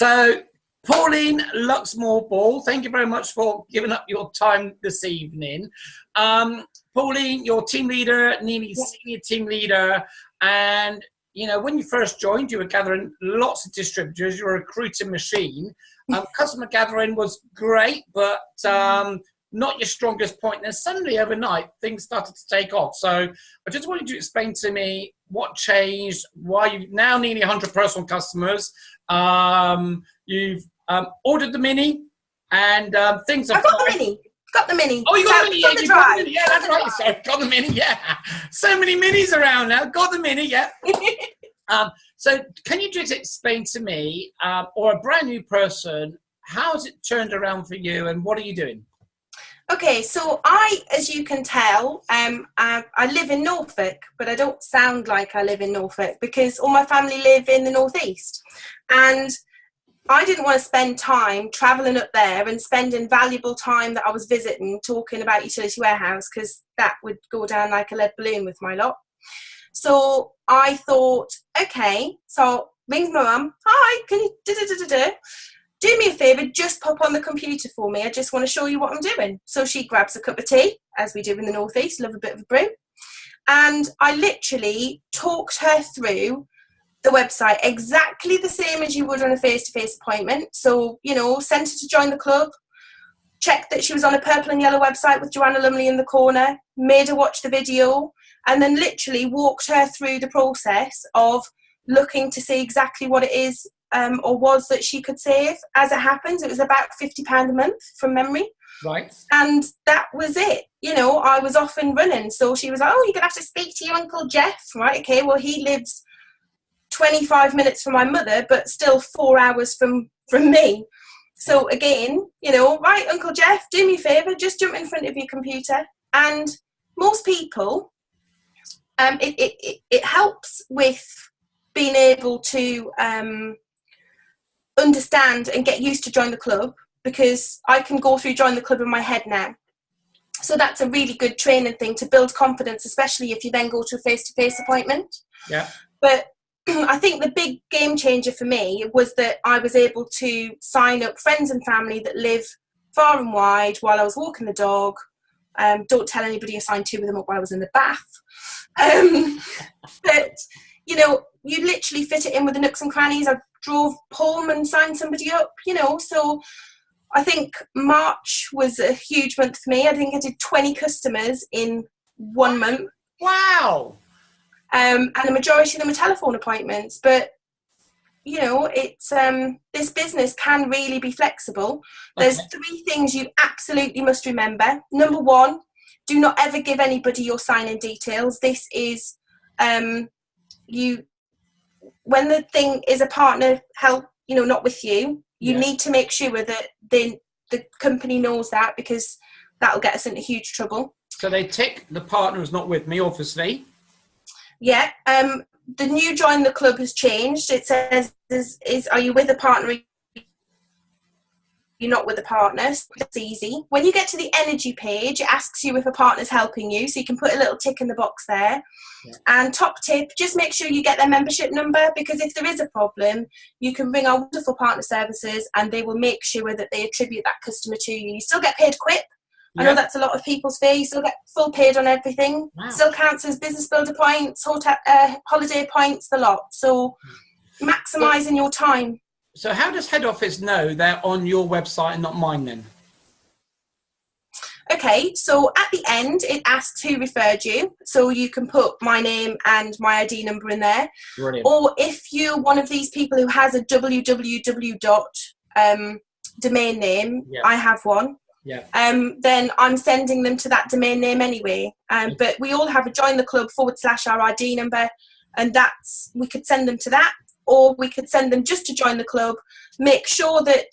So, Pauline Luxmore-Ball, thank you very much for giving up your time this evening. Pauline, you're team leader, Nini, senior team leader, and you know, when you first joined, you were gathering lots of distributors. You were a recruiting machine. Customer gathering was great, but not your strongest point. And suddenly, overnight, things started to take off. So I just wanted you to explain to me what changed, why you now nearly 100 personal customers. You've ordered the Mini, and things are I've got the Mini. Got the Mini. Oh, you got the Mini. Yeah, you got the Mini. Yeah, that's right. Sorry, got the Mini. Yeah, so many Minis around now. Got the Mini. Yeah. So can you just explain to me, or a brand new person, how has it turned around for you, and what are you doing? Okay, so I, as you can tell, I live in Norfolk, but I don't sound like I live in Norfolk because all my family live in the northeast, and I didn't want to spend time travelling up there and spending valuable time that I was visiting talking about Utility Warehouse, because that would go down like a lead balloon with my lot. So I thought, okay, so rings my mum, hi, can you do me a favour, just pop on the computer for me. I just want to show you what I'm doing. So she grabs a cup of tea, as we do in the northeast, love a bit of a brew. And I literally talked her through the website exactly the same as you would on a face-to-face appointment. So, you know, sent her to join the club, checked that she was on a purple and yellow website with Joanna Lumley in the corner, made her watch the video, and then literally walked her through the process of looking to see exactly what it is or was that she could save. As it happens, it was about £50 a month from memory. Right. And that was it. You know, I was off and running. So she was like, oh, you're going to have to speak to your Uncle Jeff. Right, okay, well, he lives 25 minutes from my mother, but still 4 hours from me. So again, you know, right, Uncle Jeff, do me a favour, just jump in front of your computer. And most people, it helps with being able to understand and get used to join the club, because I can go through join the club in my head now. So that's a really good training thing to build confidence, especially if you then go to a face-to-face appointment. Yeah. But I think the big game changer for me was that I was able to sign up friends and family that live far and wide while I was walking the dog. Don't tell anybody I signed 2 of them up while I was in the bath. But, you know, you literally fit it in with the nooks and crannies. I drove home and signed somebody up, you know. So I think March was a huge month for me. I think I did 20 customers in 1 month. Wow. And the majority of them were telephone appointments. But, you know, it's this business can really be flexible. There's 3 things you absolutely must remember. Number 1, do not ever give anybody your sign-in details. This is when the thing is a partner help, you know, not with you, you need to make sure that the company knows that, because that'll get us into huge trouble. So they tick the partner is not with me, obviously. Yeah. The new join the club has changed. It says, are you with a partner? You're not with a partner. So that's easy. When you get to the energy page, it asks you if a partner's helping you. So you can put a little tick in the box there. Yeah. And top tip, just make sure you get their membership number, because if there is a problem, you can ring our wonderful partner services and they will make sure that they attribute that customer to you. You still get paid quip. I know that's a lot of people's fee. You still get full paid on everything. Wow. Still counts as business builder points, hotel, holiday points, the lot. So maximising your time. So how does head office know they're on your website and not mine then? Okay, so at the end, it asks who referred you. So you can put my name and my ID number in there. Brilliant. Or if you're one of these people who has a www domain name, I have one. Yeah. Then I'm sending them to that domain name anyway. But we all have a join the club / our ID number, and we could send them to that, or we could send them just to join the club. Make sure that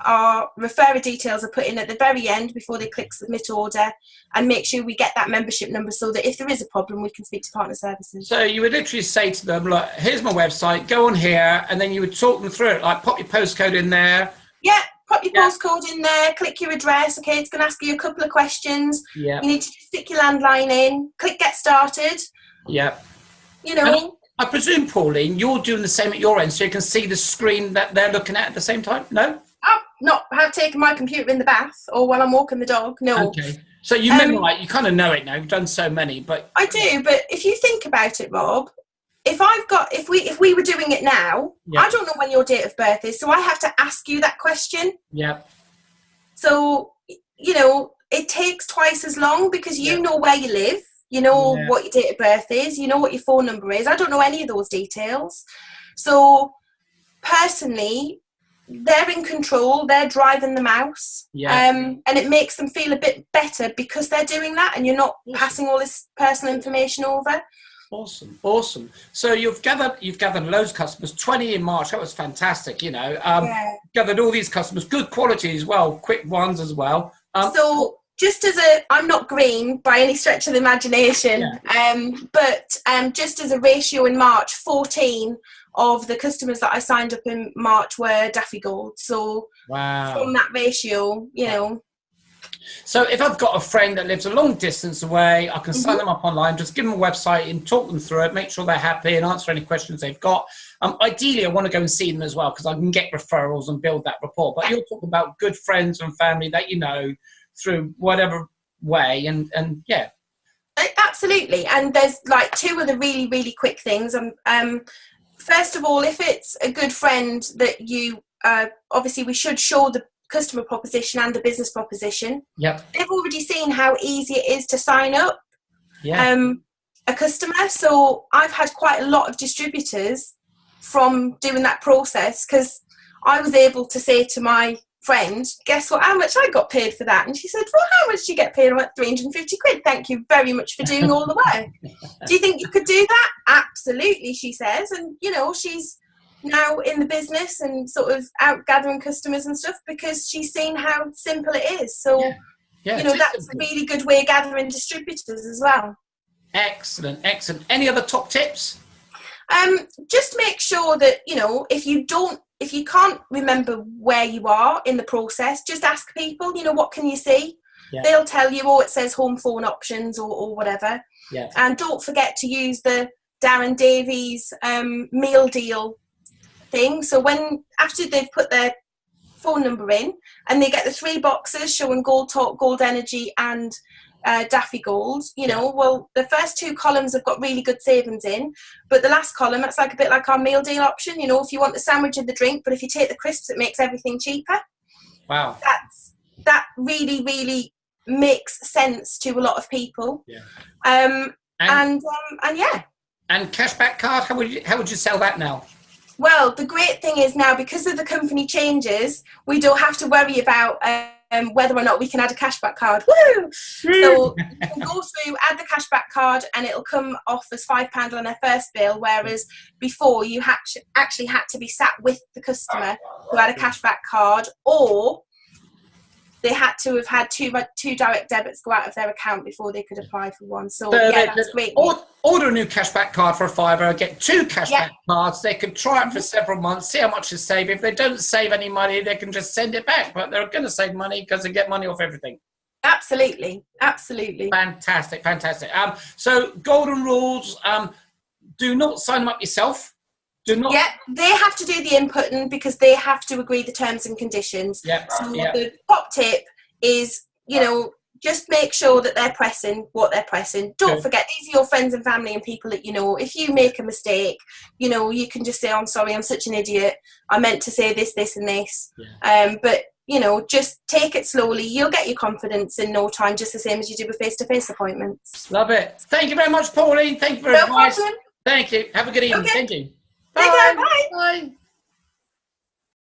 our referrer details are put in at the very end before they click submit order, and make sure we get that membership number so that if there is a problem, we can speak to partner services. So you would literally say to them, look, here's my website, go on here, and then you would talk them through it, like pop your postcode in there. Yeah. Pop your postcode in there, click your address. Okay, it's going to ask you a couple of questions. Yeah. You need to stick your landline in, click get started. Yeah. You know. I presume, Pauline, you're doing the same at your end, so you can see the screen that they're looking at the same time? No? Have taken my computer in the bath or while I'm walking the dog. No. Okay. So you memorize, you kind of know it now. You've done so many, but I do. But if you think about it, Rob, if we were doing it now, I don't know when your date of birth is, so I have to ask you that question. Yeah. So it takes twice as long because you know where you live, you know what your date of birth is, you know what your phone number is. I don't know any of those details. So personally, they're in control, they're driving the mouse, and it makes them feel a bit better because they're doing that, and you're not passing all this personal information over. Awesome. So you've gathered loads of customers, 20 in March. That was fantastic. Gathered all these customers, good quality as well, quick ones as well. So just as I'm not green by any stretch of the imagination, but just as a ratio in March, 14 of the customers that I signed up in March were Daffy Gold. So from that ratio, So if I've got a friend that lives a long distance away, I can sign them up online, just give them a website and talk them through it, make sure they're happy and answer any questions they've got. Ideally, I want to go and see them as well because I can get referrals and build that rapport. But you're talking about good friends and family that you know through whatever way and Absolutely. And there's like two other really, really quick things. First of all, if it's a good friend that you, obviously we should show the customer proposition and the business proposition. Yep. They've already seen how easy it is to sign up a customer. So I've had quite a lot of distributors from doing that process because I was able to say to my friend, guess what, how much I got paid for that? And she said, well, how much do you get paid? I went, 350 quid. Thank you very much for doing all the work. Do you think you could do that? Absolutely, she says. And, she's now in the business and sort of out gathering customers and stuff because she's seen how simple it is. So, that's a really good way of gathering distributors as well. Excellent. Any other top tips? Just make sure that, if you can't remember where you are in the process, just ask people, what can you see? Yeah. They'll tell you, it says home phone options or whatever. Yeah. And don't forget to use the Darren Davies meal deal thing. So after they've put their phone number in and they get the 3 boxes showing Gold Talk, Gold Energy and Daffy Gold, well, the first 2 columns have got really good savings in, but the last column, that's like a bit like our meal deal option, if you want the sandwich and the drink, but if you take the crisps, it makes everything cheaper. Wow. That really, really makes sense to a lot of people. Yeah. And cashback card, how would you sell that now? Well, the great thing is now, because of the company changes, we don't have to worry about whether or not we can add a cashback card. Woo! So you can go through, add the cashback card, and it'll come off as £5 on their first bill, whereas before you actually had to be sat with the customer who had a cashback card, or they had to have had two direct debits go out of their account before they could apply for one. So that's great. Order a new cashback card for £5, get 2 cashback cards. They can try it for several months, see how much they save. If they don't save any money, they can just send it back. But they're going to save money because they get money off everything. Absolutely. Fantastic. So golden rules, do not sign them up yourself. Yeah, they have to do the inputting because they have to agree the terms and conditions. The top tip is, just make sure that they're pressing what they're pressing. Don't forget, these are your friends and family and people that you know. If you make a mistake, you can just say, I'm sorry, I'm such an idiot. I meant to say this, this and this. Yeah. But, just take it slowly. You'll get your confidence in no time, just the same as you do with face-to-face appointments. Love it. Thank you very much, Pauline. Thank you for your advice. Thank you. Have a good evening. Okay. Thank you. Bye. Bye.